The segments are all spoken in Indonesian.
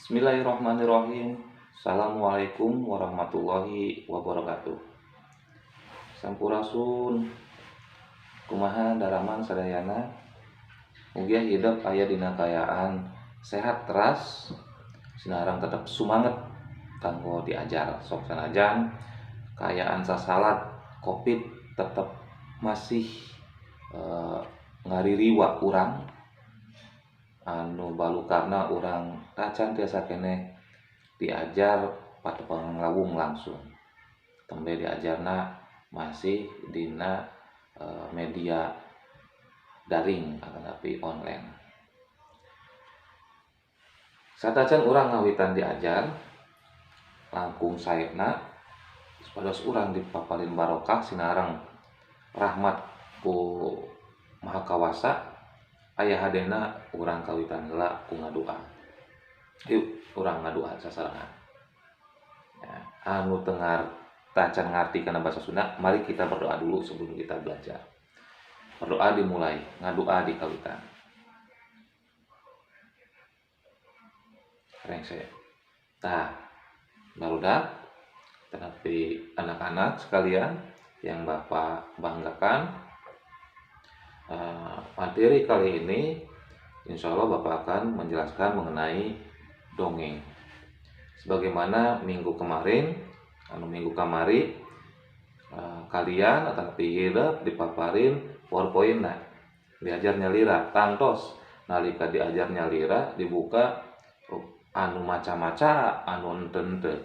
Bismillahirrahmanirrahim. Assalamualaikum warahmatullahi wabarakatuh. Sampurasun kumaha daraman sadayana. Mugia hidup aya dina kayaan sehat teras, sinarang tetap sumanget kanggo diajar. Sok sanajan kayaan sasalat Covid tetap masih ngaririwa urang anu balu karena orang tacan tiasa kene diajar pada penglawung langsung tembe diajarna masih dina media daring atau tapi online. Satacan orang ngawitan diajar langkung saepna supados urang dipaparin barokah sinareng rahmat ku Maha Kawasa. Aya hadena urang kawitan heula ku ngadua. Yuk urang ngadua sasarangan. Ya, anu tengar tacan ngarti kana bahasa Sunda, mari kita berdoa dulu sebelum kita belajar. Berdoa dimulai, ngadua di kawitan. Rengse. Tah, barudak tetapi anak-anak sekalian yang Bapak banggakan, materi kali ini insya Allah Bapak akan menjelaskan mengenai dongeng. Sebagaimana minggu kemarin, minggu kamari kalian atau hidup dipaparin PowerPoint diajar nyalira tangtos nalika diajar nyalira dibuka anu maca-maca anu ente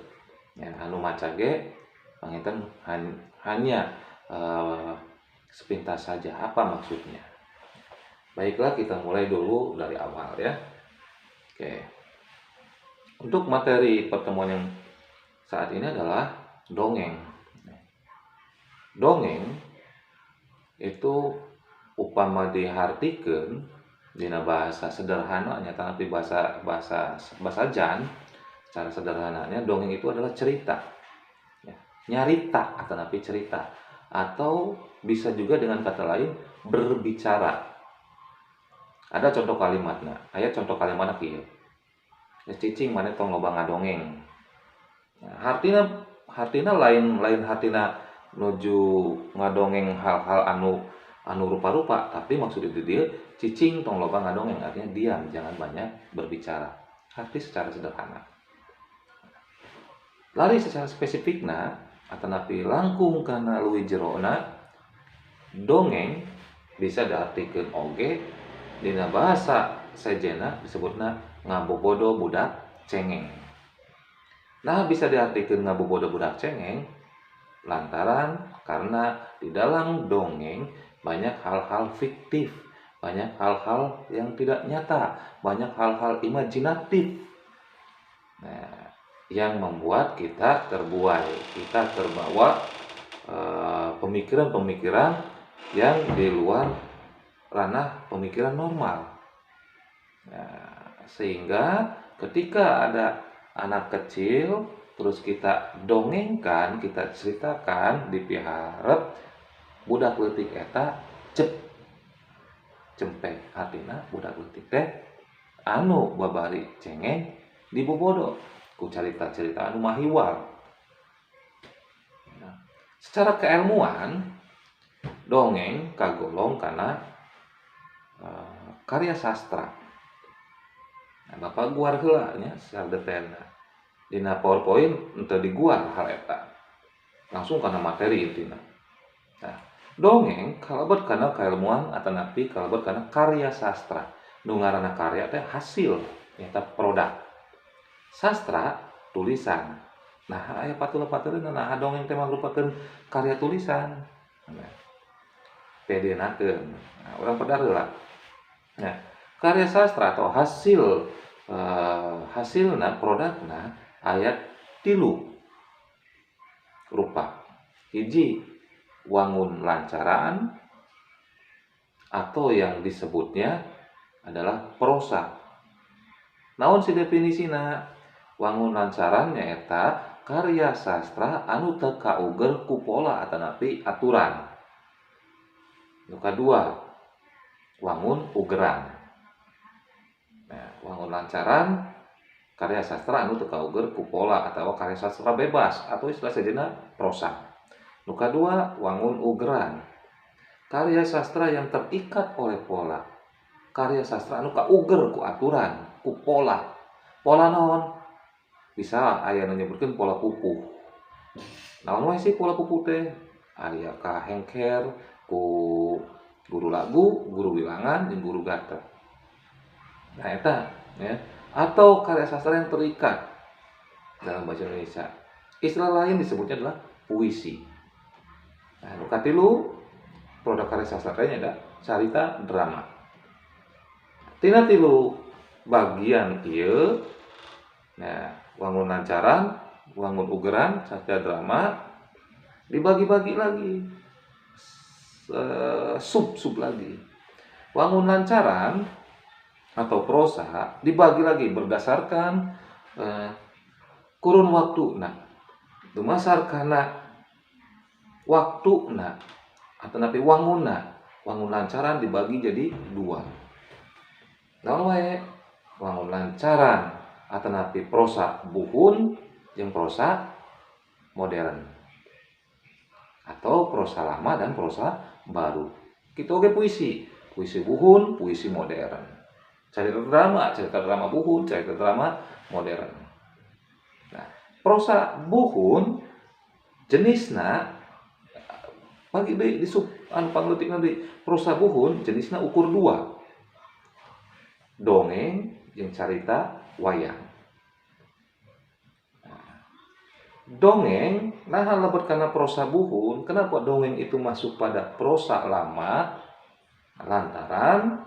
ya, anu maca ge panginten hanya sepintas saja apa maksudnya. Baiklah, kita mulai dulu dari awal ya. Oke. Untuk materi pertemuan yang saat ini adalah dongeng. Dongeng itu upama dihartikeun dina bahasa sederhananya tapi bahasa jan secara sederhananya dongeng itu adalah cerita. Ya, nyarita atau tapi cerita atau bisa juga dengan kata lain berbicara. Ada contoh kalimatna, aya contoh kalimatna kieu. Cicing maneh tong loba ngadongeng. Nah, hartina lain hartina nuju ngadongeng hal-hal anu rupa-rupa, tapi maksud itu dia cicing tong loba ngadongeng artinya diam, jangan banyak berbicara. Arti secara sederhana. Lari secara spesifikna atanapi langkung kana leuwih jerona dongeng bisa diartikeun oge dina bahasa sejenna disebutna ngabobodo budak cengeng. Nah, bisa diartikeun ngabobodo budak cengeng lantaran karena di dalam dongeng banyak hal-hal fiktif, banyak hal-hal yang tidak nyata, banyak hal-hal imajinatif. Nah, yang membuat kita terbuai, kita terbawa pemikiran-pemikiran yang di luar ranah pemikiran normal. Nah, sehingga ketika ada anak kecil terus kita dongengkan, kita ceritakan di piharep budak leutik eta cempek artina budak leutik teh anu babari cengeng dibobodo ku carita-carita anu mahiwal. Nah, secara keilmuan dongeng kagolong kana karya sastra. Nah, Bapak guar heula nya secara detailna. Dina PowerPoint henteu diguar hal eta. Langsung kana materi intina. Nah, dongeng kalebet kana kailmuan atanapi kalebet kana karya sastra. Nu ngaranna karya teh hasil nyata produk. Sastra tulisan. Nah, aya patulah-patuleuna nah dongeng teh merupakeun karya tulisan. Nah, pedenakeun. Nah, urang pedar heula. Nah, karya sastra atau hasilna produkna aya 3 rupa. Hiji, wangun lancaran atau yang disebutnya adalah prosa. Naon si definisina? Wangun lancaran nyaeta karya sastra anu teu kauger ku pola atanapi aturan. Nu kadua, wangun ugeran. Nah, wangun lancaran karya sastra anu teu kauger ku pola atawa karya sastra bebas atau istilah sejeuna prosa. Nu kadua wangun ugeran, karya sastra yang terikat oleh pola, karya sastra anu kauger ku aturan, ku pola. Pola naon? Bisa aya nu nyebutkeun pola pupuh. Naon wae sih pola pupuh teh? Aya kahengker ku guru lagu, guru bilangan, jeung guru gater. Nah eta ya. Atau karya sastra yang terikat dalam bahasa Indonesia. Istilah lain disebutnya adalah puisi. Nah, nu katilu produk karya sastra kayaknya ada carita drama. Tina tilu bagian ieu, nah wangun lancaran, wangun ugeran, carita drama dibagi-bagi lagi, sub lagi. Wangun lancaran atau prosa dibagi lagi berdasarkan kurun waktu. Nah, dumasar kana waktu atau napi wangun lancaran dibagi jadi dua. Naon wae wangun lancaran atau napi prosa buhun jeung prosa modern atau prosa lama dan prosa baru. Kitu oge puisi buhun, puisi modern. Carita drama buhun, carita drama modern. Nah, prosa buhun jenisna bagi deui di sub anu pangleutikna deui. Prosa buhun jenisna ukur dua. Dongeng jeung carita wayang. Dongeng nah lebet kana prosa buhun. Kenapa dongeng itu masuk pada prosa lama? Lantaran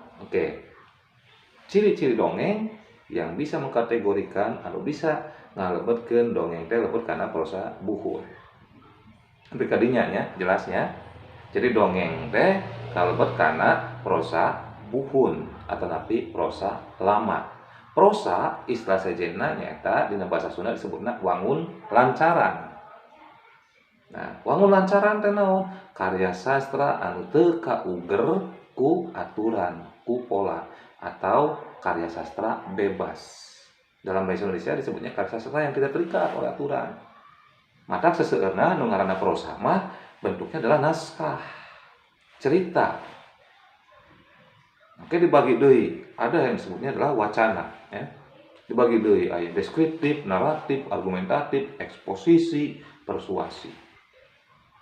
ciri-ciri dongeng yang bisa mengkategorikan anu bisa ngalebetkeun dongeng teh lebet kana prosa buhun. Tapi kadinya nya jelasnya. Jadi dongeng teh kalebet kana prosa buhun atau napi prosa lama. Prosa istilah sejenna nyaeta dina basa Sunda disebutna wangun lancaran. Nah, wangun lancaran teh naon? Karya sastra anu teu kauger ku aturan, ku pola atau karya sastra bebas. Dalam bahasa Indonesia disebutnya karya sastra yang tidak terikat oleh aturan. Mata seseueurna nu ngaranna prosa mah bentuknya adalah naskah, cerita. Oke, dibagi deui. Ada yang disebutnya adalah wacana, ya. Dibagi deui aya deskriptif, naratif, argumentatif, eksposisi, persuasi.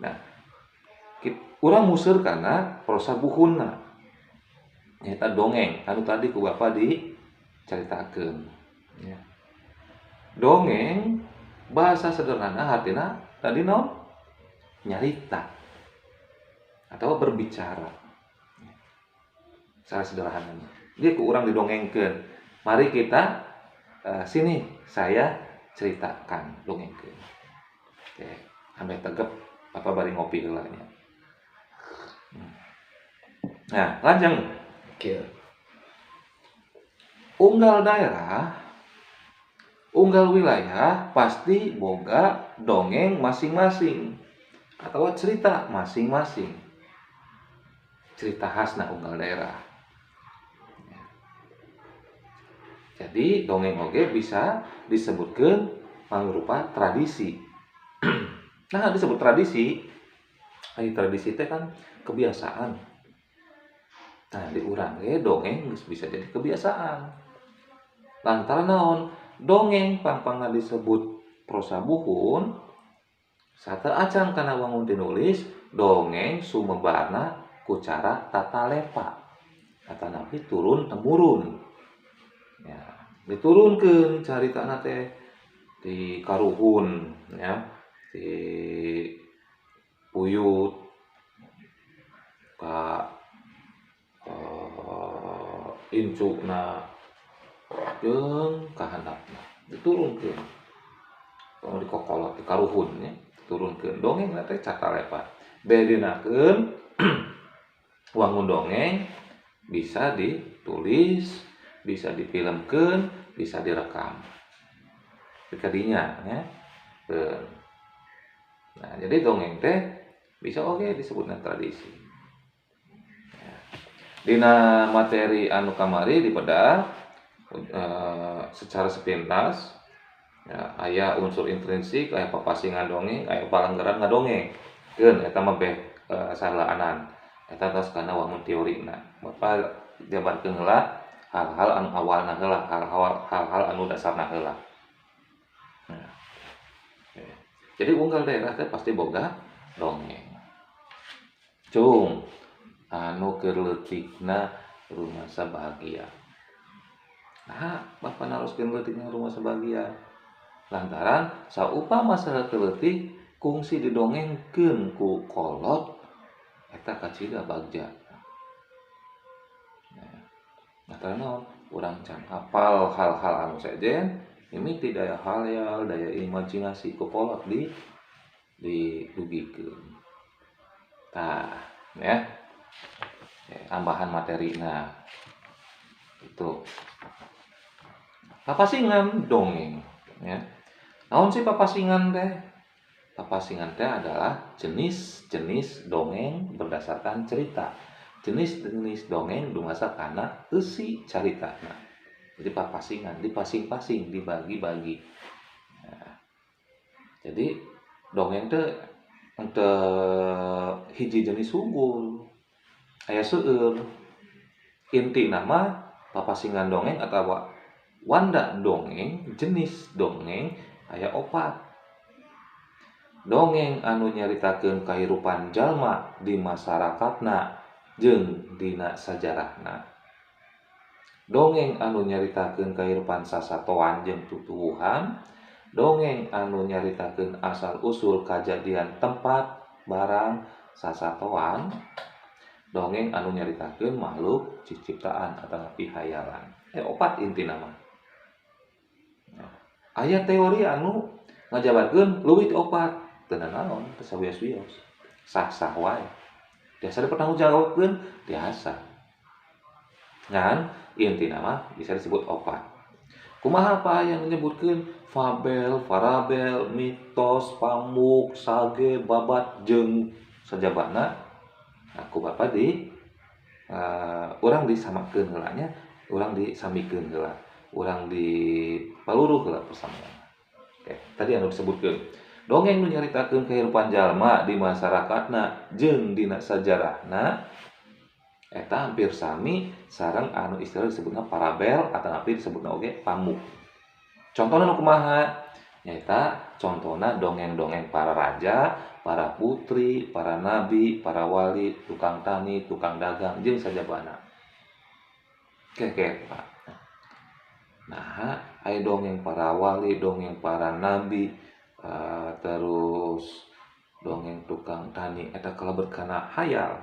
Nah, urang museur kana prosa buhunna. Nyaeta dongeng, anu tadi ku Bapak dicaritakeun. Ya. Dongeng bahasa sederhana artina tadi naon? Nyarita atau berbicara. Secara sederhananya. Dia ku urang didongengkeun. Mari kita sini saya ceritakan dongengkeun. Oke, ame tegep apa bari ngopi heula nya. Nah, lanjang. Oke. Unggal daerah, unggal wilayah pasti boga dongeng masing-masing atau cerita masing-masing. Cerita khasna unggal daerah. Jadi dongeng oge bisa disebutkeun mangrupa tradisi. Nah, disebut tradisi. Ai tradisi teh kan kebiasaan. Nah, di urang ge dongeng bisa jadi kebiasaan. Lantaran naon? Dongeng pangpangna disebut prosa buhun sateur acan kana wangun tinulis dongeng sumebarna ku cara tatalepa atanapi turun temurun. Ya, diturunkeun caritana teh di karuhun ya, di puyut ka incuna jeung kahandapna diturunkeun. Kalau dikokolot di karuhun nya diturunkeun dongeng teh catalepa. Bedenakeun wangun dongeng bisa ditulis, bisa difilmkeun, bisa direkam. Kadinya ya. Nah, jadi dongeng teh bisa oge disebutna tradisi. Ya. Dina materi anu kamari dipeda secara sepintas ya, aya unsur intrinsik, aya papasingan dongeng, aya palanggaran ngadongeng. Eta mah salaanan. Eta tos kana wangun teorina. Bapak jabarkeun heula hal-hal anu awalna heula, hal-hal anu dasarna heula. Nah, jadi unggal daerah teh pasti boga dongeng. Cung anu keur leutikna Rumasa Bahagia. Nah, Bapak naroskeun leutikna Rumasa Bahagia. Lantaran saupama saha leutik kungsi didongengkeun ku kolot eta kacida bagja. Nah, naon urang can hafal hal-hal anu sejen mimiti daya hayal, daya imajinasi ku kolot didugikeun. Tah, ya. Tambahan materina. Itu. Papasingan dongeng, ya. Naon sih papasingan teh? Papasingan teh adalah jenis-jenis dongeng berdasarkan cerita. Jenis-jenis dongeng dumasa kana eusi caritana. Jadi papasingan, dipasing-pasing, dibagi-bagi. Nah, jadi dongeng teh untuk hiji jenis unggul. Aya seueur. Inti nama papasingan dongeng atawa wanda dongeng, jenis dongeng aya 4. Dongeng anu nyaritakeun kahirupan jalma di masyarakatna jeung dina sajarahna. Dongeng anu nyaritakeun kahirupan sasatoan jeung tutuwuhan. Dongeng anu nyaritakeun asal-usul kajadian tempat, barang, sasatoan. Dongeng anu nyaritakeun makhluk ciptaan atawa pihayalan. 4 inti nama. Aya teori anu ngajabarkeun leuwih ti 4. Teu naon, teu sawios-wios. Sah-sah wae. Biasa dipertanggungjawabkeun biasa. Ngan inti nama bisa disebut 4. Kumaha apa yang menyebutkeun fabel, farabel, mitos, pamuk, sage, babat jeung sajabana. Aku Bapak urang disamakeun heula nya, urang disamikeun heula, urang dipaluruh heula persamaean. Oke, tadi anu disebutkeun. Dongeng nu nyaritakeun kahirupan jalma di masyarakatna jeung dina sajarahna eta hampir sami sareng anu istilah disebutna parabel ataupun disebutna oge pamuk. Contohna nu kumaha? Nyaeta contohna dongeng-dongeng para raja, para putri, para nabi, para wali, tukang tani, tukang dagang, jeung sajabana. Oke, Pak. Nah, aya dongeng para wali, dongeng para nabi, terus dongeng tukang tani, eta kalebet kana hayal.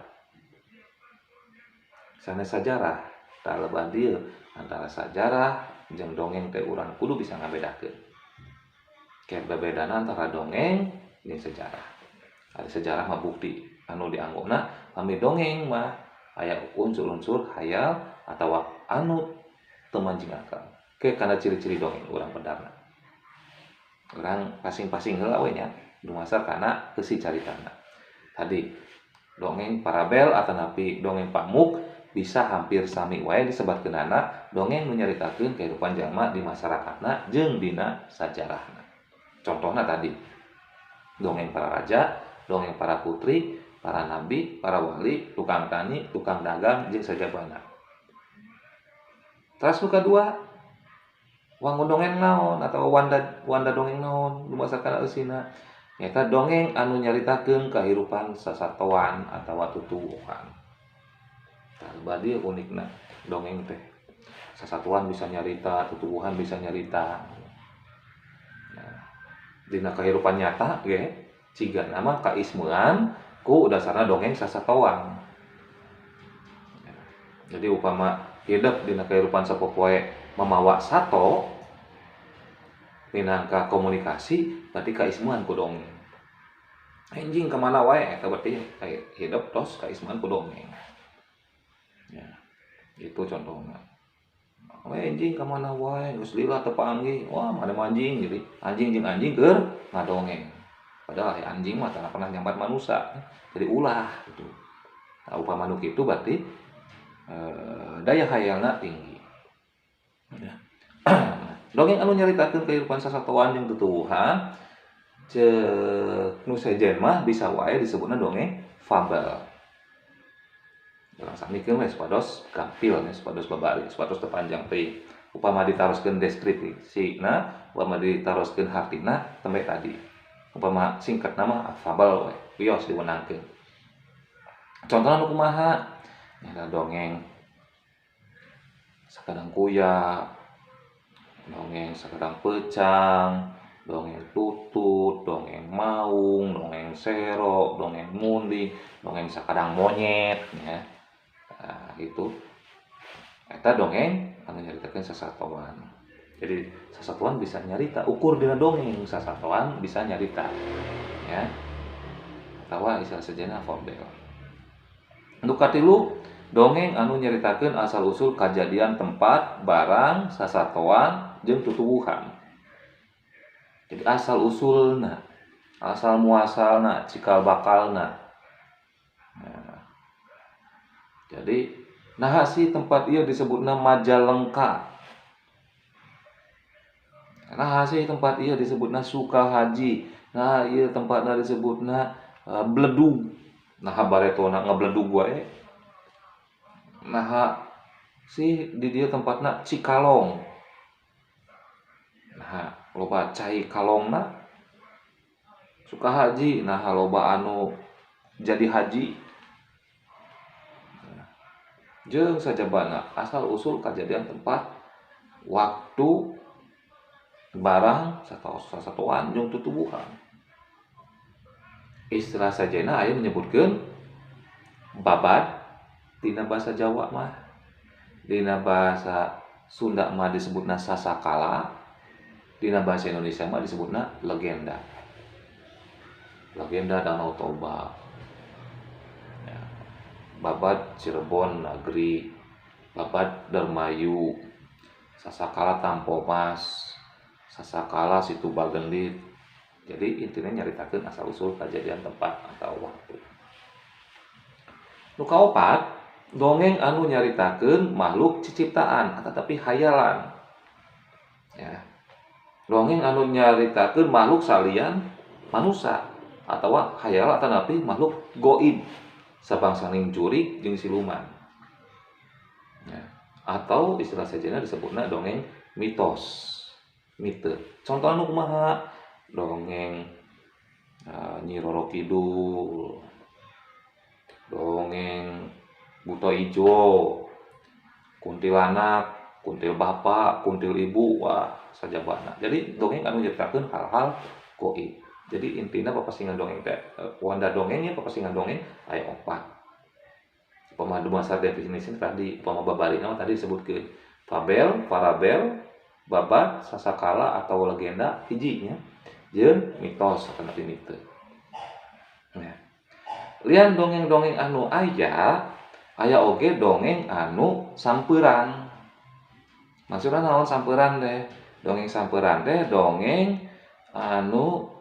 Sanes sajarah, tah lebah dieu antara sajarah jeung dongeng teh urang kudu bisa ngabedakeun. Kayak berbedana antara dongeng jeung sejarah. Ada sejarah mah bukti anu dianggona pami dongeng mah aya unsur-unsur hayal atawa anu teu manjing akal. Ke kana ciri-ciri dongeng urang pedarna. Urang pasing-pasing heula we nya dumasar kana eusi caritana. Tadi dongeng parabel atanapi dongeng pamuk bisa hampir sami wae disebatkeunana dongeng nu nyaritakeun kehidupan jalma di masyarakatna jeung dina sajarahna. Contohnya tadi, dongeng para raja, dongeng para putri, para nabi, para wali, tukang tani, tukang dagang, jeung sajabana. Terus nu kadua, wangun dongeng naon atau wanda dongeng naon dumasarkan eusina. Nyata dongeng anu nyaritakeun kahirupan sasatoan atawa tutuwuhan. Tah badi unikna dongeng teh. Sasatoan bisa nyarita, tutuwuhan bisa nyarita. Dina kahirupan nyata ge ciga nama kaismuan ku dasarna dongeng sasatoan. Jadi upama hidup dina kahirupan sapopoe mamawa sato minangka komunikasi berarti kaismuan ku dongeng. Enjing kemana wae eta berarti hidup tos kaismuan ku dongeng. Ya, itu contohnya. Anjing kemana wae geus lila teu panggih. Wah, mana anjing jadi anjing jeung anjing keur ngadongeng. Padahal anjing mah teu pernah nyambat manusia. Jadi ulah gitu. Nah, upama nu kitu berarti daya hayalna tinggi. Dongeng anu nyaritakeun kehidupan sasatoan jeung tutuwuhan ceuk nu sejen mah bisa wae disebutna dongeng fabel. Urang samikeun we supados gampil nya supados babari, supados teu panjang teuing. Upama ditaroskeun deskripsina, upama ditaroskeun hartina tembe tadi. Upama singkatna mah fabel we, wios diwenangkeun. Contona nu kumaha? Nya dongeng Sakadang Kuya, dongeng Sakadang Peucang, dongeng Tutut, dongeng Maung, dongeng Sero, dongeng Munding, dongeng Sakadang Monyet nya. Nah, itu eta dongeng anu nyaritakeun sasatoan. Jadi sasatoan bisa nyarita, ukur dina dongeng sasatoan bisa nyarita. Ya. Atawa istilah sejenna fabel. Nu katilu dongeng anu nyaritakeun asal-usul kajadian tempat, barang, sasatoan, jeung tutuwuhan. Jadi asal-usulna, asal muasalna, cikal bakalna. Nah, jadi naha sih tempat ieu disebutna Majalengka. Naha sih tempat ieu disebutna Sukahaji. Nah, ieu tempatna disebutna Bledug. Naha baretona ngabledug wae. Naha sih di dieu tempatna Cikalong. Nah, loba cai kalongna. Sukahaji, nah loba anu jadi haji. Jeung sajabana asal usul kajadian tempat, waktu, barang, sasatoan jeung tutuwuhan. Istilah sajena aya menyebutkeun babad dina basa Jawa mah. Dina basa Sunda mah disebutna sasakala. Dina bahasa Indonesia mah disebutna legenda. Legenda Danau Toba. Ya. Babad Cirebon Nagri, babad Dermayu, sasakala Tampomas, sasakala Situ Bagendit. Jadi intinya nyaritakeun asal usul kejadian tempat atau waktu. Nu kaopat, dongeng anu nyaritakeun makhluk ciciptaan tetapi hayalan. Ya. Dongeng anu nyaritakeun makhluk salian manusia atawa hayal atanapi makhluk goib sabangsaning jurig jeung siluman. Ya. Atau istilah sejenna disebutna dongeng mitos. Mite. Contohna nu kumaha? Dongeng Nyi Roro Kidul, dongeng Buto Ijo, kuntilanak, kuntil bapak, kuntil ibu, wah sajabana. Jadi dongeng anu nyaritakeun hal-hal goib. Jadi intina papasingan dongeng teh wanda dongengnya papasingan dongeng aya 4. Upama masa definisi tadi upama babarina tadi disebutkeun fabel, parabel, babad, sasakala atau legenda hijinya jeung mitos atau mite. Nah, lian dongeng-dongeng anu aya oge dongeng anu sampeuran. Maksudna naon sampeuran teh? Dongeng sampeuran teh dongeng anu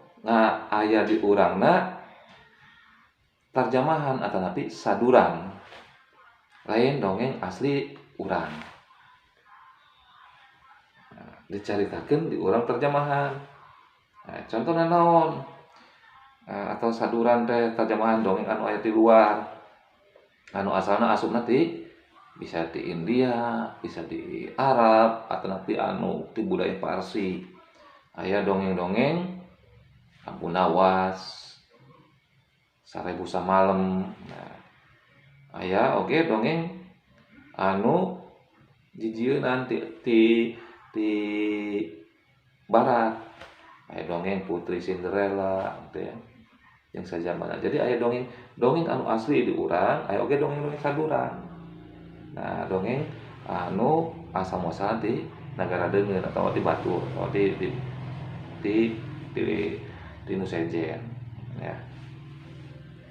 aya di urangna tarjamahan atanapi saduran. Lain dongeng asli urang. Nah, dicaritakeun di urang terjemahan. Nah, contohna naon? Atau saduran teh terjemahan dongeng anu aya di luar. Anu asalna asupna ti bisa di India, bisa di Arab, atau nanti anu di budaya Parsi. Aya dongeng-dongeng Abu Nawas, Sarebu Samalem. Nah, aya oge dongeng anu jijieun ti barat. Aya dongeng Putri Cinderella gitu ya. Yang sajabana. Jadi aya dongeng anu asli di urang, aya oge dongeng-dongeng saduran. Nah, dongeng anu asal muasal di negara deungeun atau di batur atau di nu sejen ya.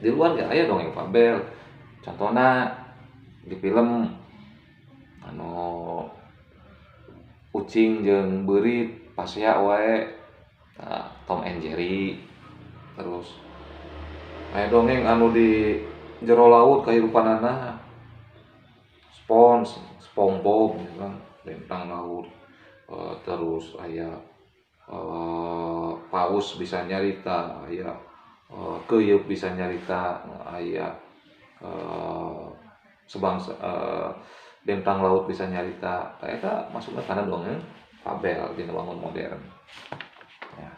Di luar ge aya dongeng fabel. Contohna di film anu Ucing jeung Beurit pasea wae Tom and Jerry. Terus aya dongeng anu di jero laut kahirupanana SpongeBob gitu kan. bentang laut, terus aya paus bisa nyarita, aya keuyeuk bisa nyarita, aya sebangsa bentang laut bisa nyarita. Eta masukna kana dongeng fabel dina wangun modern. Ya.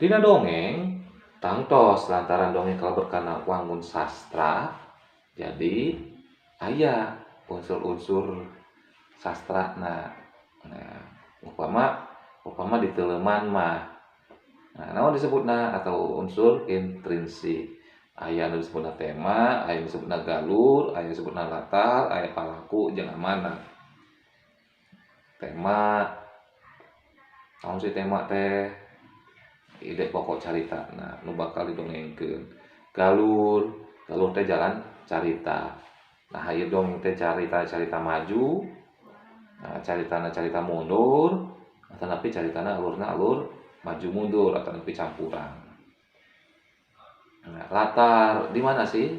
Dina dongeng tangtos lantaran dongeng kalebet kana wangun sastra, jadi aya unsur-unsur sastrana. Nah, upama di teuleman mah, naon disebutna atau unsur intrinsik. Aya nu disebutna tema, aya nu disebutna galur, aya disebutna latar, aya palaku jeung amanat. Tema, naon sih tema teh? Ide pokok caritana nu bakal didongengkeun. Galur, galur teh jalan carita. Nah, ieu dongeng teh carita-carita maju, caritana carita mundur, atanapi caritana alurna alur maju mundur atanapi campuran. Nah, latar di mana sih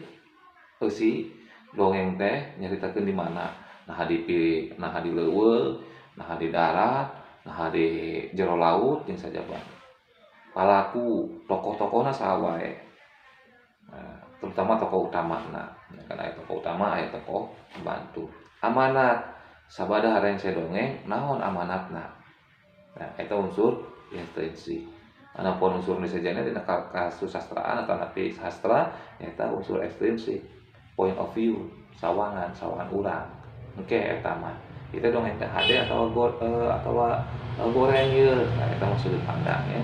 eusi dongeng teh nyaritakeun di mana? Nah, di leuweung, nah di darat, nah di jero laut jeung sajabana. Palaku, tokoh-tokohna saha wae. Nah, terutama tokoh utamana. Ya, kan aya tokoh utama, aya tokoh pembantu. Amanat, sabada hareng dongeng, naon amanatna? Nah, eta unsur intrinsik. Anapun unsur nu sejana dina kasusastraan atau napi sastra, eta unsur ekstrinsik. Point of view, sawangan urang. Engke eta mah. Kita dongeng teh hade atau goreng ieu. Nah, eta mah sudut pandang ya.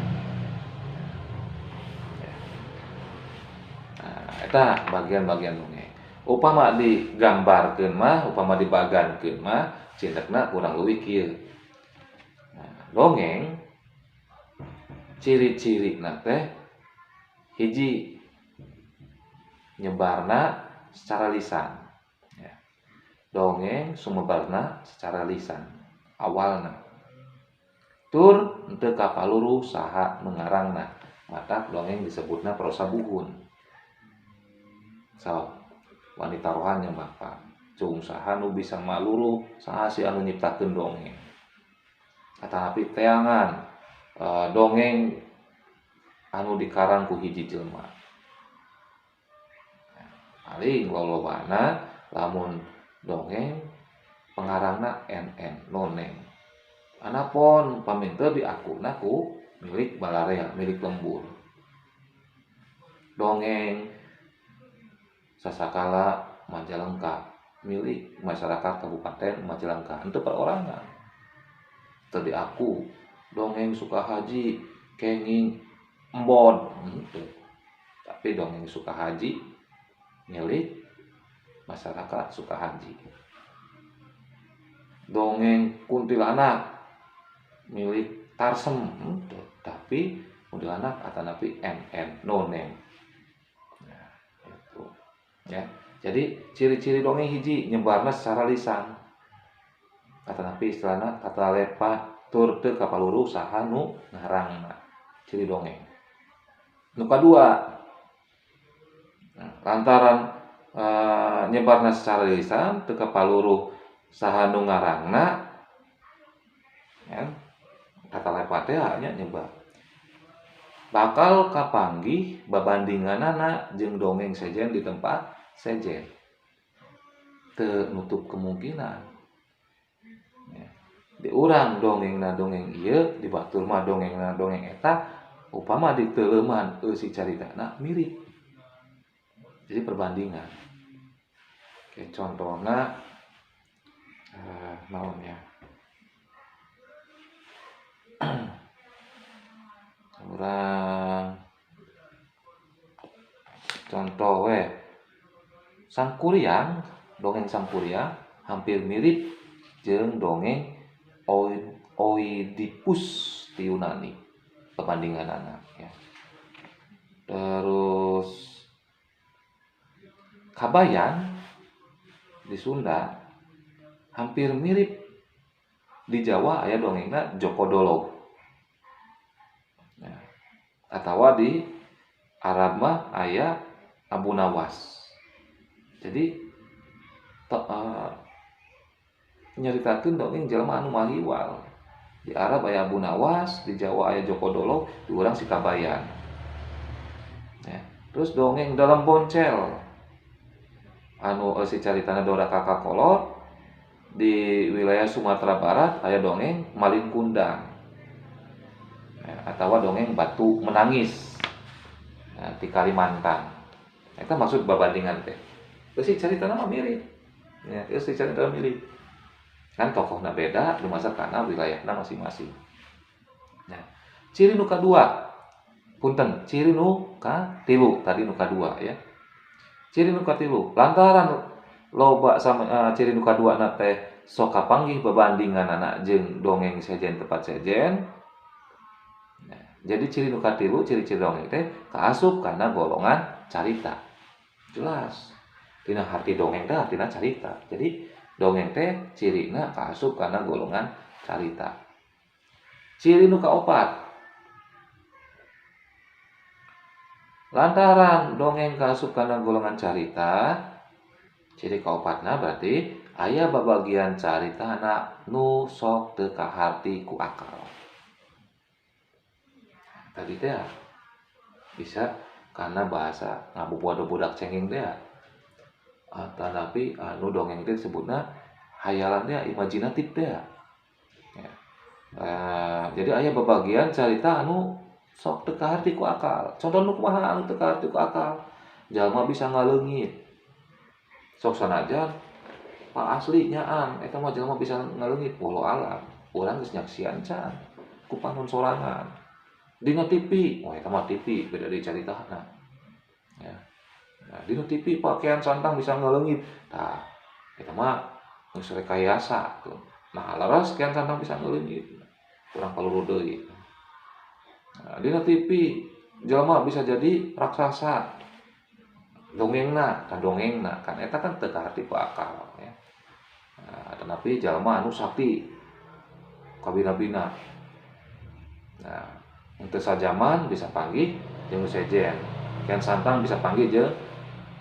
Nah, eta bagian-bagian dongeng. Upama digambarkeun mah, upama dibagankeun mah, cindekna kurang leuwih kieu. Nah, dongeng ciri-cirina teh hiji nyebarna secara lisan. Ya. Dongeng sumebarna secara lisan awalna. Tur henteu kapaluru saha nu ngarangna. Matak dongeng disebutna prosa buhun. So, wanita rohan yang bapak. Cung saha nu bisa maluru saha si anu nyiptakeun dongeng. Atanapi teangan dongeng anu dikarang ku hiji jelema. Paling lolobana lamun dongeng pengarangna NN noneng. Anapun paminter diakuna ku milik balarea, milik lembur. Dongeng sasakala Majalengka milik masyarakat Kabupaten Majalengka. Henteu perorangan. Teu diaku dongeng Sukahaji kenging embon henteu. Tapi dongeng Sukahaji milik masyarakat Sukahaji. Dongeng kuntilanak milik Tarsem henteu. Tapi kuntilanak atanapi NN noneng. Nah, itu. Ya. Jadi ciri-ciri dongeng hiji nyebarna secara lisan. Atanapi istilahna kata lepa tur teu kapaluru saha nu ngarangna. Ciri dongeng. Nu kadua, lantaran nyebarna secara lisan teu kapaluru saha nu ngarangna, ya, kata lepa teh nya nyebar. Bakal kapanggih babandinganana jeung dongeng sejen di tempat sejen. Teu nutup kemungkinan. Di urang dongengna dongeng ieu, di batur mah dongengna dongeng eta, upama di teuleuman eusi caritana mirip. Jadi perbandingan. Oke, contohna naon ya? Urang contoh we Sangkuriang, dongeng Sangkuriang hampir mirip jeung dongeng Oidipus di Yunani, perbandinganana ya. Terus Kabayan di Sunda hampir mirip di Jawa aya dongengna Joko Dolog. Ya. Atawa di Arab mah aya Abu Nawas. Jadi nyeritakeun dongeng jelema anu mahiwal. Di Arab aya Abu Nawas, di Jawa aya Joko Dolo, di urang si Kabayan. Ya. Terus dongeng dalam boncel anu si caritana Dora Kakak Kolot. Di wilayah Sumatera Barat aya dongeng Malin Kundang, ya, atau dongeng Batu Menangis, ya, di Kalimantan. Itu maksud babandingan teh. Terus si caritana mah mirip, ya, terus si caritana mirip. Kan tokohna beda, lumasak karena wilayahna masing-masing. Nah, ciri nu kadua, punten, ciri nu katilu, tadi nu kadua ya. Ciri nu katilu, lantaran loba sama ciri nu kadua na teh sok kapanggih babandinganana jeung dongeng sejen tepat sejen. Nah, jadi ciri nu katilu, ciri-ciri dongeng teh kaasup kana golongan carita. Jelas. Dina harti dongeng teh artina carita. Jadi dongeng teh cirina kaasup kana golongan carita. Ciri nu kaopat, lantaran dongeng kaasup kana golongan carita, ciri kaopatna berarti aya babagian caritana nu sok teu kaharti ku akal. Tadi teh bisa karena bahasa ngabubuat budak cengeng teh. Tetapi anu dongeng teh disebutna hayalan teh imajinatif teh. Ya. Jadi aya babagian carita anu sok teu kaharti ku akal. Contoh nu kumaha anu teu kaharti ku akal? Jalma bisa ngaleungit. Sok sanajan pa asli nyaan eta mah jalma bisa ngaleungit walau alam. Urang geus nyaksian can ku panon sorangan. Dina TV, eta mah TV beda deui caritana. Ya. Nah, dina TV pakaian santang bisa ngaleungit. Tah, eta mah geus rekayasa. Nah, laras kian santang bisa ngaleungit. Urang paluru deui. Nah, dina TV jelema bisa jadi raksasa. Dongengna kan eta kan teu kaharti ku akal ya. Nah, tetapi jelema anu sakti kabina-bina. Nah, teu sajaman bisa panggih jeung sejen. Kian santang bisa panggih jeung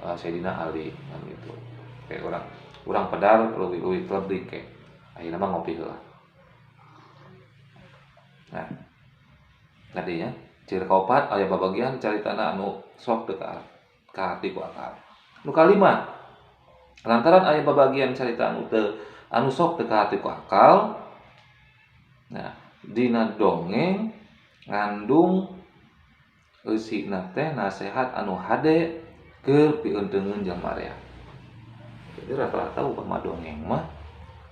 Sayyidina Ali kan gitu. Kayak urang pedar leuwih lebih kayak ayeuna mah ngopi heula. Nah, tadinya ciri kaopat aya babagian caritana anu sok teu kaharti ku akal. Nu kalima, lantaran aya babagian carita anu sok teu kaharti ku akal. Nah, dina dongeng ngandung eusina teh nasehat anu hade keur pieunteukeun jalma rea. Jadi rata-rata upama dongeng mah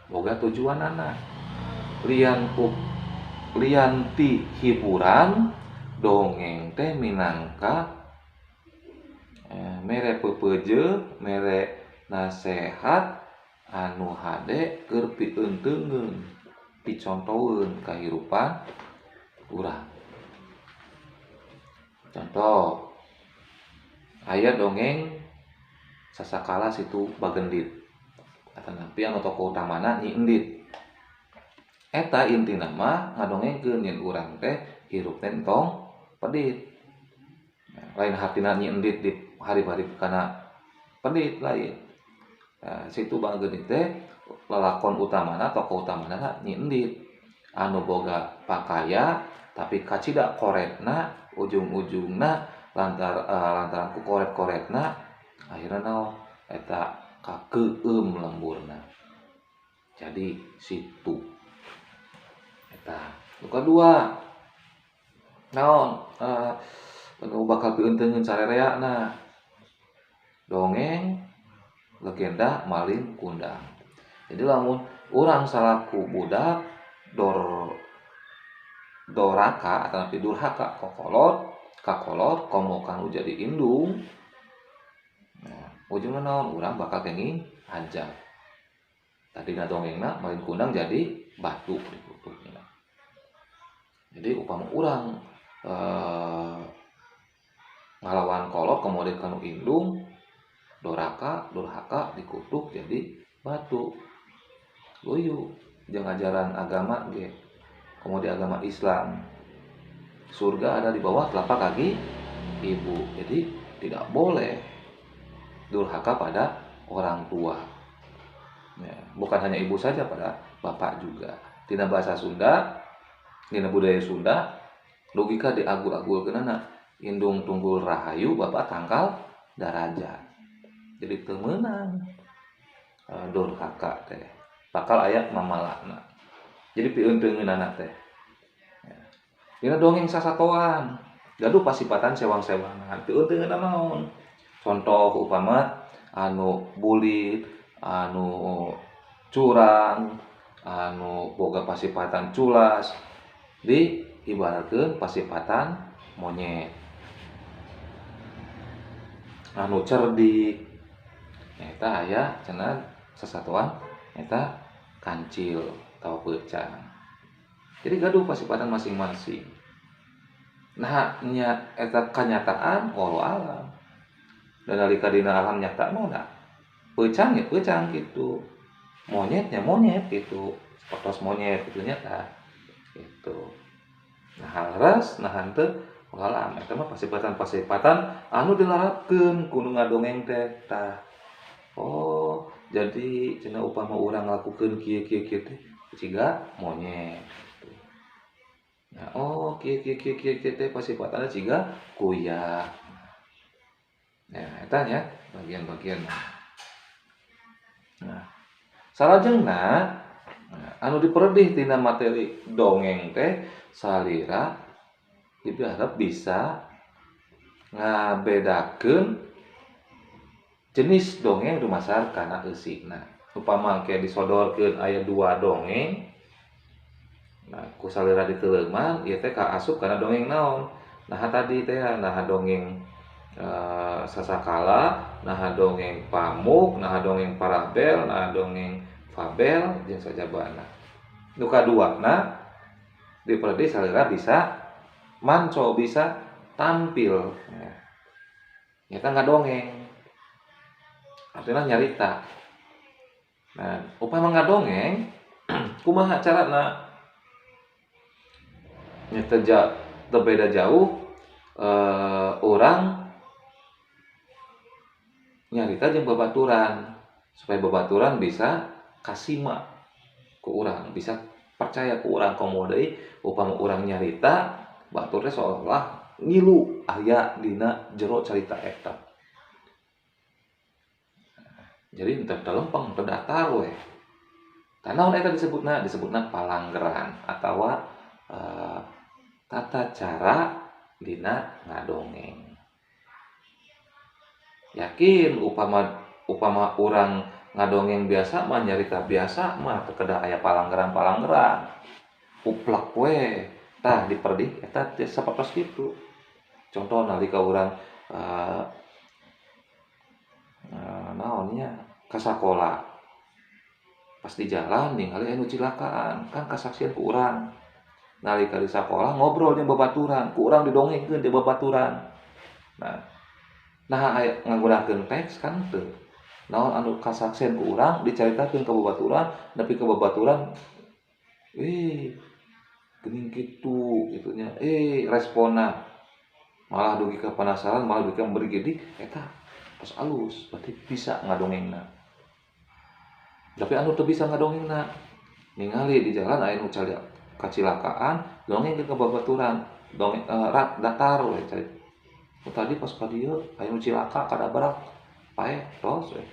boga tujuanana. Lian ti hiburan, dongeng teh minangka mere peupeujeut, mere nasehat anu hade keur pieunteukeun, picontoheun kahirupan urang. Contoh aya dongeng Sasakala Situ Bagendit. Ataupun anu tokoh utamana Nyi Endit. Eta intina mah ngadongengkeun yen urang teh hirup teh entong pedit. Lain hartina Nyi Endit di hari-hari kana pedit lain. Situ Bagendit teh lelakon utamana, tokoh utamana Nyi Endit. Anu boga pakaya tapi kacida koretna, ujung-ujungna lantaran ku koret-koretna akhirna naon eta kakeueum lemburna. Jadi situ eta. Nu kadua naon anu bakal pieunteukeun sarereana dongeng legenda Malin Kundang. Jadi lamun urang salaku budak doraka atau durhaka kakolot komo kanu jadi indung. Nah, ujungna naon urang bakal kenging hancam. Tadina dongengna Malin Kundang jadi batu dikutupnya. Jadi upama urang ngalawan kolot kemudian kanu indung, durhaka dikutuk jadi batu. Luyu jeung ajaran agama ge. Kemudian agama Islam. Surga ada di bawah telapak kaki ibu. Jadi tidak boleh durhaka pada orang tua. Ya, bukan hanya ibu saja, pada bapak juga. Dina bahasa Sunda, dina budaya Sunda, logika diagul-agulkeun anak. Indung tunggul rahayu, bapak tangkal darajat. Jadi teu meunang durhaka teh. Bakal aya mamalana. Jadi pieunteukeun anak teh. Dina dongeng sasatoan, gaduh pasipatan sewang-sewangan. Pieunteukeun naon? Contoh upama anu bulit, anu curang, anu boga pasipatan culas, diibaratkeun pasipatan monyet. Anu cerdik, eta aya cenah sasatoan eta kancil atau peucang. Jadi gaduh pasipatan masing-masing. Nah, nya eta kanyataan walau alam. Dan nalika dina alam nyata mah peucang ya peucang gitu. Monyet ya monyet gitu. Sepertos monyet gitu nyata. Gitu. Nah, haras nah henteu alam eta mah pasipatan-pasipatan anu dilarapkeun ku nu ngadongeng teh tah. Oh, jadi cenah upama urang ngalakukeun kieu teh ciga monyet. Nah, oh kieu teh pasipatanna ciga kuya. Nah, eta nya bagian-bagian. Nah, salajengna anu diperedih tina materi dongeng teh salira diharap bisa ngabedakeun jenis dongeng dumasar kana eusikna. Upama engke disodorkeun aya 2 dongeng, nah ku salira diteuleungman ieu teh kaasup kana dongeng naon. Nah tadi teh nah dongeng sasakala, nah dongeng pamuk, nah dongeng parabel, nah dongeng fabel jeung sajabana. Nu kaduana diperdi salira bisa manco, bisa tampil. Nyata ngadongeng. Artinya nyarita. Nah, upama ngadongeng kumaha carana? Nya teu beda jauh urang nyarita jeung babaturan, supaya babaturan bisa kasima ku urang, bisa percaya ku urang komo deui upama urang nyarita batur teh seolah-olah ngilu aya dina jero carita eta. Jadi teu lempeng, teu datar we. Tanaon eta disebutna palanggeran atawa tata cara dina ngadongeng. Yakin upama urang ngadongeng biasa mah nyarita biasa mah teu kedah aya palanggeran-palanggeran. Uplek we. Tah diperdih eta teh sapertos kitu. Contoh nalika urang naonnya ka sakola. Pas di jalan ningali anu cilakaan, kan kasaksian ku urang. Nalika di sakola ngobrol jeung babaturan, ku urang didongengkeun jeung babaturan. Nah aya ngagunakeun teks kan teu. Naon anu kasaksian ku urang dicaritakeun ka babaturan, nepi ka babaturan geuning kitu gitunya. Responna malah dugi ka penasaran, malah dugi ka memberi geuning eta tos alus, berarti bisa ngadongengna. Tapi anu teu bisa ngadongengna, ningali di jalan aya nu kacilakaan, dongengkeun ka babaturan, dongeng datar we cai. Tadi pas ka dieu aya nu cilaka kadabrak, paeh tos we.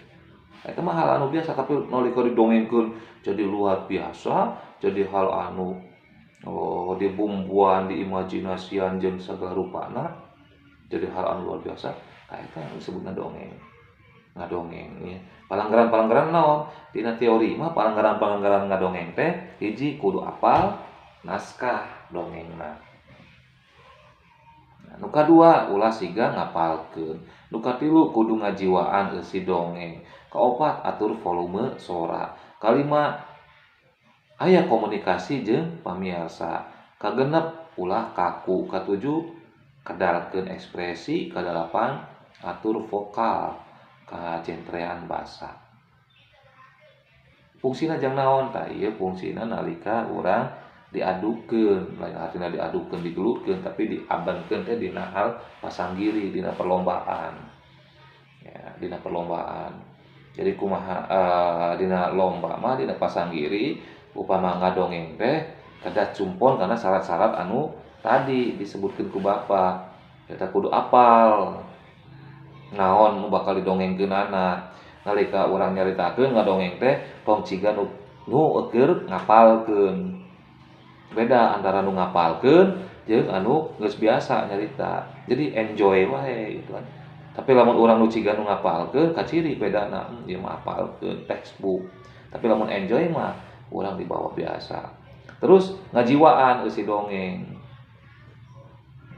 Eta mah hal anu biasa, tapi nalika didongengkeun jadi luar biasa, jadi hal anu dibumbuan, diimajinasian jeung sagala rupana, jadi hal anu luar biasa. Eta disebutna dongeng. Ngadongeng nya. Palanggaran-palanggaran naon? Dina teori mah palanggaran-palanggaran ngadongeng teh hiji kudu apal naskah dongengna. Nu kadua ulah siga ngapalkeun. Nu katilu kudu ngajiwaan eusi dongeng. Kaopat atur volume sora. Kalima aya komunikasi jeung pamiarsa. Kagenep ulah kaku. Katujuh kedalkeun ekspresi. Kadalapan atur vokal. Kacentrean basa. Fungsina jang naon tah ieu fungsina nalika urang diadukeun, lain artina diadukeun digelutkeun tapi diabankeun teh dina hal pasanggiri, dina perlombaan. Ya, dina perlombaan. Jadi kumaha dina lomba mah dina pasanggiri upama ngadongeng teh kada cumpon karena syarat-syarat anu tadi disebutkeun ku Bapak. Eta kudu apal naon nu bakal didongengkeunana. Nalika urang nyaritakeun ngadongeng teh tong ciga nu keur ngapalkeun. Beda antara nu ngapalkeun jeung anu geus biasa nyarita. Jadi enjoy wae gitu kan. Tapi lamun urang nu ciga nu ngapalkeun kaciri bedana, ieu mah apalkeun textbook. Tapi lamun enjoy mah urang dibawa biasa. Terus ngajiwaan eusi dongeng.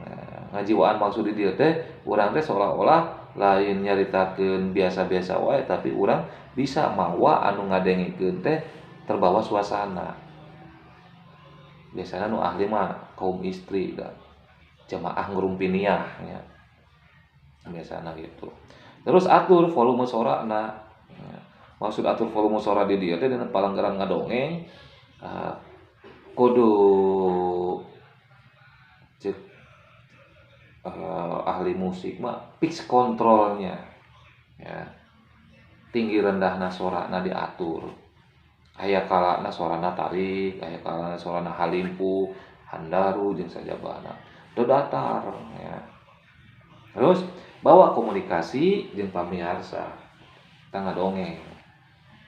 Nah, ngajiwaan maksud di dieu teh urang teh seolah-olah lain nyaritakeun biasa-biasa wae tapi urang bisa mawa anu ngadengikeun teh terbawa suasana. Biasanya nu ahli mah kaum istri da jamaah ngurumpiniah nya. Biasana gitu. Terus atur volume sorana. Maksud atur volume suara di dieu teh dina palanggaran ngadongeng kudu cek ahli musik mah pitch kontrolnya ya. Tinggi rendahna sorana diatur. Aya kalana sorana tarik, aya kalana sorana halimpu, handaru jeung sajabana. Do datar ya. Terus bawa komunikasi jeung pamiarsa. Kita ngadongeng.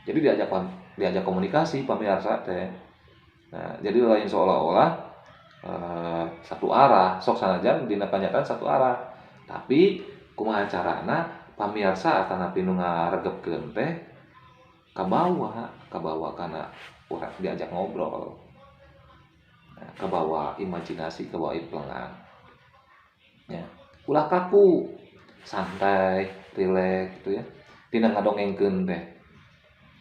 Jadi diajak komunikasi pamiarsa teh. Nah, jadi lain seolah-olah satu arah, sok sanajan dina panyataan satu arah. Tapi kumaha carana pamiarsa atanapi nu ngaregepkeun teh kabawa kana urang diajak ngobrol. Nah, kabawa imajinasi, kabawa implengan. Ya. Ulah kaku, santai, rileks gitu ya. Dina ngadongengkeun teh.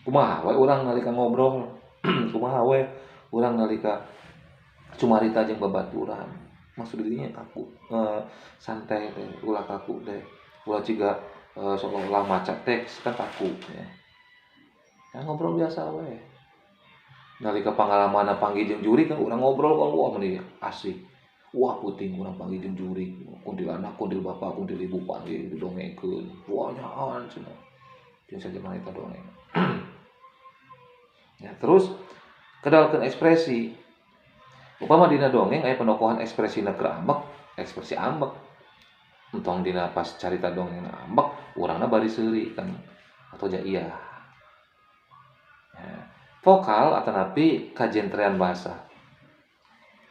Kumaha we urang nalika ngobrol, kumaha we urang nalika cumarita jeung babaturan. Maksud dinya kaku, santai teh, ulah kaku teh. Ulah ciga seolah-olah maca teks kan kaku ya. Ya ngobrol biasa we. Nalika pangalamanna panggih jeung juri kan urang ngobrol kok wah meni asik. Wah puting urang panggih jeung juri. Kuntilanak, kuntil bapak, kuntil ibu panggih didongengkeun. Wah nyahan cenah. Jeung sajabana eta dongeng. Ya, terus kedalkeun ekspresi. Upama dina dongeng aya panokohan ekspresina keur ambek, ekspresi ambek. Entong dina pas carita dongeng ambek, urangna bari seuri kan atau ja iya. Ya. Vokal atanapi kajentrean bahasa.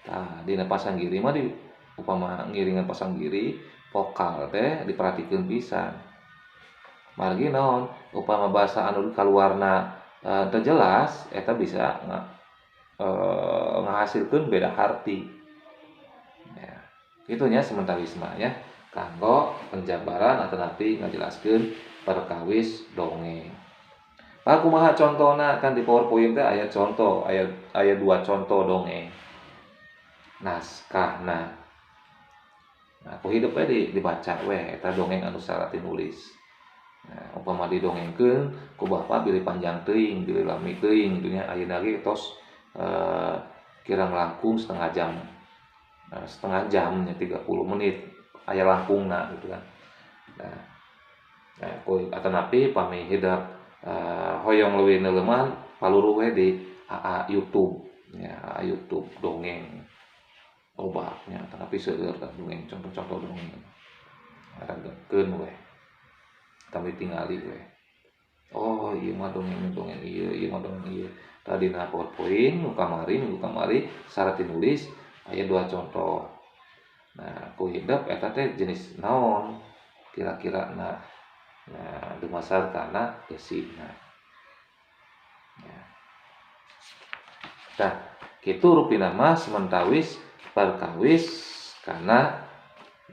Nah, dina pasanggiri mah di upama ngiringan pasanggiri vokal teh diperhatikeun pisan. Margi naon? Upama bahasa anu kaluarna teu jelas eta bisa ngahasilkeun beda arti. Ya. Itunya sementalisme ya. Kanggo penjabaran atanapi ngajelaskeun perkawis dongeng. Kumaha contona kan di PowerPoint teh aya contoh, aya 2 contoh dongeng. Naskahna. Nah, ku hidup we dibaca we eta dongeng anu salah tinulis. Nah, upama didongengkeun ku Bapak bilih panjang teuing, bilih lami teuing dunya ayeuna ge tos kirang langkung setengah jam. Setengah jam nya 30 menit aya langkungna gitu kan. Nah, ku atanapi pami hidup hoyong leuwih neuleuman paluruh we di AA YouTube ya, AA YouTube dongeng lobanya tapi seueur dongeng contoh-contoh dongeng aragekeun we tapi tingali we oh ieu mah dongeng ieu mah dongeng ieu tadi na PowerPoint nu kamari syarat tinulis aya 2 contoh. Nah ku hidup eta teh jenis naon kira-kira nah dumasar kana geusina. Ya. Nah, kitu rupina mah sementawis perkawis kana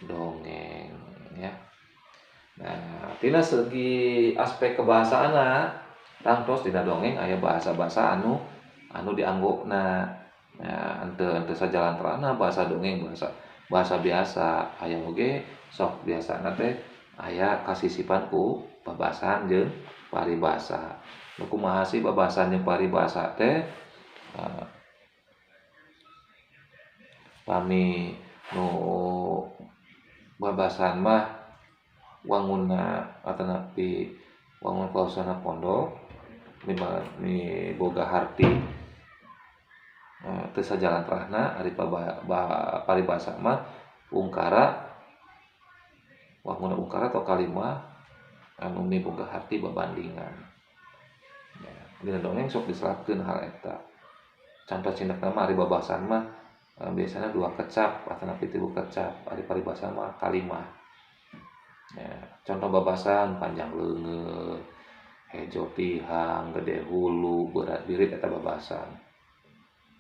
dongeng ya. Nah, tina segi aspek kebahasaanna tangtos dina dongeng aya bahasa-bahasa anu dianggopna. Nah, henteu sajalantrana bahasa dongeng bahasa biasa aya oge sok biasana teh aya kasisipan ku babasan jeung paribasa. Nu kumaha sih babasan jeung paribasa teh pami nu babasan mah wangunna atanapi wangun kaosana pondok boga harti teu sajalan terahna ari paribasa mah ungkara wangun ungkara atau kalimah anu miboga harti babandingan. Dina dongeng sok diselapkeun hal eta. Contoh cindekna mah ari babasan mah biasana 2 kecap atau nepi 3 kecap, ari paribasa mah kalimah. Ya, contoh babasan panjang leungeut, hejo tihang, gede hulu, berat birit eta babasan.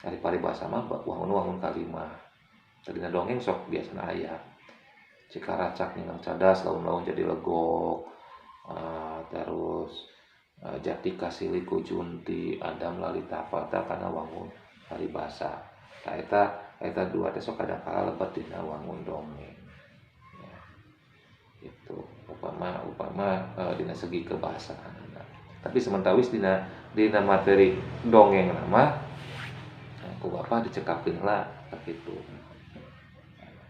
Ari paribasa mah wangun kalimah. Dina dongeng sok biasana aya. Cikaracak ningang cadas laun-laun jadi legok. Terus jati kasili ku junti adam lalita fata kana wangun paribasa. Eta dua teh sok kadangkala lebet dina wangun dongeng. Ya, itu upama dina segi kebahasaan. Tapi sementawis dina materi dongeng mah ku bapa dicekapkeun heula kitu.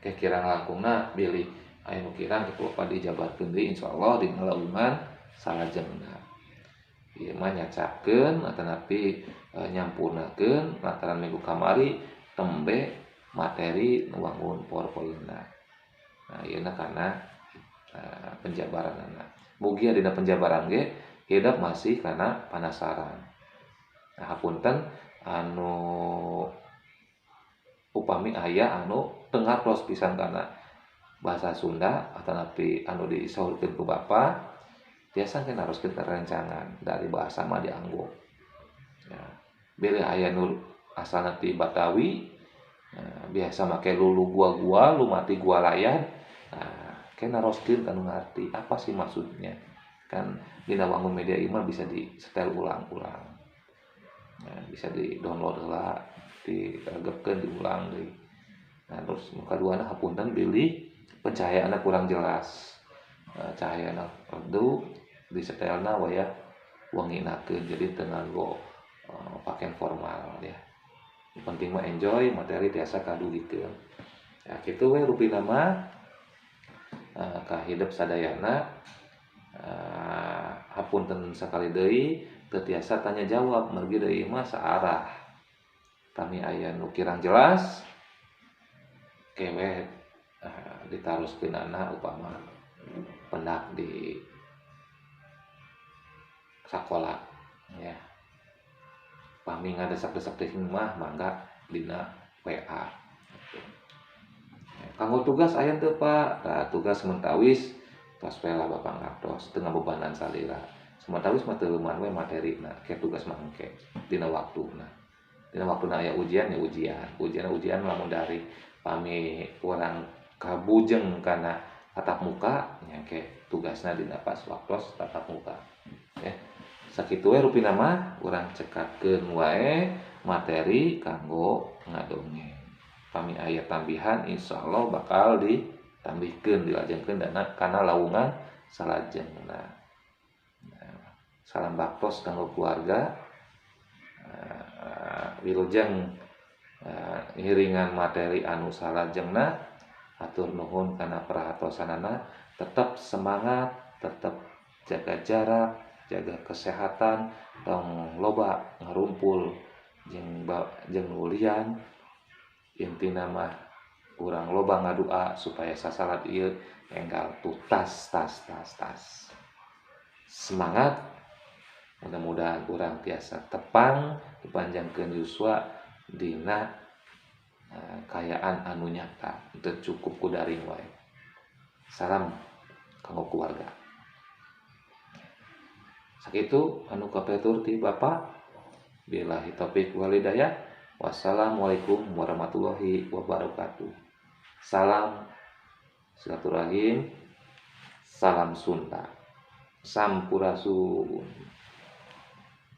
Kirang langkungna bilih aya nu kirang kitu bapa dijabarkeun deui insyaallah dina laungan salajengna. Ieu mah nyacapkeun atanapi nyampurnakeun lantaran minggu kamari tembe materi nu wangun PowerPoint-na. Nah, ieuna kana penjabaranna. Mugi dina penjabaran ge hidup masih kana panasaran. Nah, hapunten anu upami aya anu teu ngartos pisan kana bahasa Sunda atanapi anu disaurkeun ku bapa tiasa kan haruskeun rencangan dari bahasa mah dianggo. Ya, bilih aya nu asalna ti Batawi biasa make lulu gua lumati gua layan. Nah, kena naroskeun kanu ngarti apa sih maksudnya. Kan dina wangun media ieu mah bisa di-setel ulang-ulang. Nah, bisa di-download heula, diregepkeun diulang deui. Nah, terus nu kaduana hapunten bilih pencahayaanna kurang jelas. Cahayana redup disetelna waya wenginakeun jadi teu nganggo pakaian formal ya. Penting mah enjoy materi tiasa kadulikeun. Ya kitu we rupina mah ka hidup sadayana hapunten sakali deui teu tiasa tanya jawab mergi deui mah saarah. Tami aya nu kirang jelas kewe ditaroskeun anak upama pendak di sakola ya. Pami ngadesak-desak teh mah mangga dina WA. Kanggo tugas aya teu Pak? Tah tugas mentawis tos we lah Bapak ngartos teu ngabebanan salira. Sementawis mah teu leuman we materina, ke tugas mah engke dina waktuna. Dina waktuna aya ujian ya ujian lamun dari pami urang kabujeng kana tatap muka nya ke tugasna dina pas waktos tatap muka. Ya. Sakitu we rupina mah urang cekakeun wae materi kanggo ngadongeng. Pami aya tambihan insyaallah bakal ditambihkeun dilajengkeun dana kana laungan salajengna. Salam baktos kanggo keluarga. Wilujeng ngiringan materi anu salajengna atur nuhun kana perhatosanana tetap semangat, tetap jaga jarak, jaga kesehatan, tong loba ngarumpul jeung ulian. Intina mah urang loba ngadua supaya sasalat ieu enggal tutas tas. Semangat, mudah-mudahan urang tiasa tepang dipanjangkeun yuswa dina kayaan anu nyata teu cukup ku daring wae. Salam kanggo keluarga. Sakitu anu kapetur ti Bapa. Billahi taufik wal hidayah. Wassalamualaikum warahmatullahi wabarakatuh. Salam silaturahim. Salam Sunda. Sampurasun.